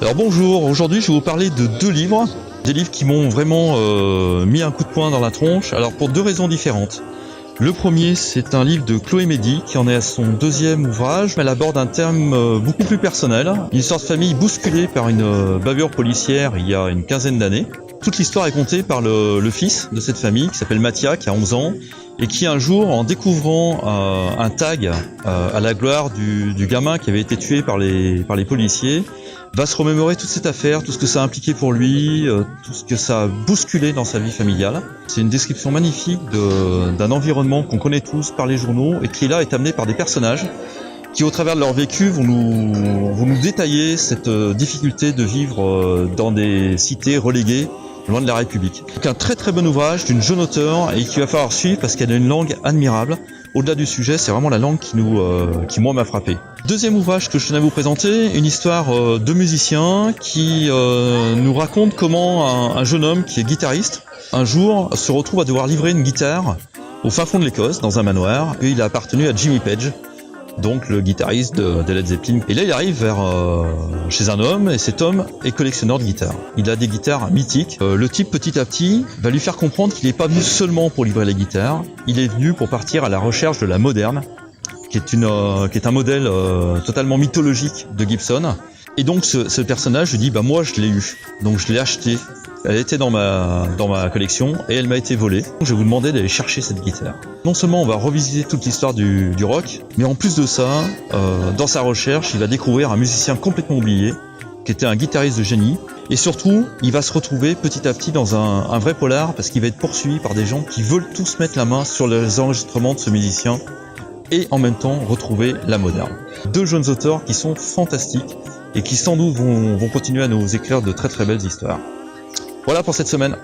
Alors bonjour, aujourd'hui je vais vous parler de deux livres, des livres qui m'ont vraiment mis un coup de poing dans la tronche, alors pour deux raisons différentes. Le premier, c'est un livre de Chloé Médy qui en est à son deuxième ouvrage. Elle aborde un thème beaucoup plus personnel, une histoire de famille bousculée par une bavure policière il y a une quinzaine d'années. Toute l'histoire est contée par le fils de cette famille qui s'appelle Mathia, qui a 11 ans, et qui un jour, en découvrant un tag à la gloire du gamin qui avait été tué par les policiers, va se remémorer toute cette affaire, tout ce que ça a impliqué pour lui, tout ce que ça a bousculé dans sa vie familiale. C'est une description magnifique d'un environnement qu'on connaît tous par les journaux et qui là est amené par des personnages qui, au travers de leur vécu, vont nous détailler cette difficulté de vivre dans des cités reléguées loin de la République. Donc un très très bon ouvrage d'une jeune auteure et qu'il va falloir suivre parce qu'elle a une langue admirable. Au-delà du sujet, c'est vraiment la langue qui moi m'a frappé. Deuxième ouvrage que je tenais à vous présenter, une histoire de musicien qui nous raconte comment un jeune homme qui est guitariste, un jour se retrouve à devoir livrer une guitare au fin fond de l'Écosse, dans un manoir, et il a appartenu à Jimmy Page, donc le guitariste de Led Zeppelin. Et là il arrive chez un homme, et cet homme est collectionneur de guitares. Il a des guitares mythiques. Le type petit à petit va lui faire comprendre qu'il n'est pas venu seulement pour livrer les guitares, il est venu pour partir à la recherche de la moderne, qui est un modèle totalement mythologique de Gibson. Et donc ce personnage lui dit bah moi je l'ai eu, donc je l'ai acheté. Elle était dans ma collection et elle m'a été volée. Je vais vous demander d'aller chercher cette guitare. Non seulement on va revisiter toute l'histoire du rock, mais en plus de ça, dans sa recherche, il va découvrir un musicien complètement oublié, qui était un guitariste de génie. Et surtout, il va se retrouver petit à petit dans un vrai polar, parce qu'il va être poursuivi par des gens qui veulent tous mettre la main sur les enregistrements de ce musicien et en même temps retrouver la moderne. Deux jeunes auteurs qui sont fantastiques et qui sans doute vont continuer à nous écrire de très très belles histoires. Voilà pour cette semaine.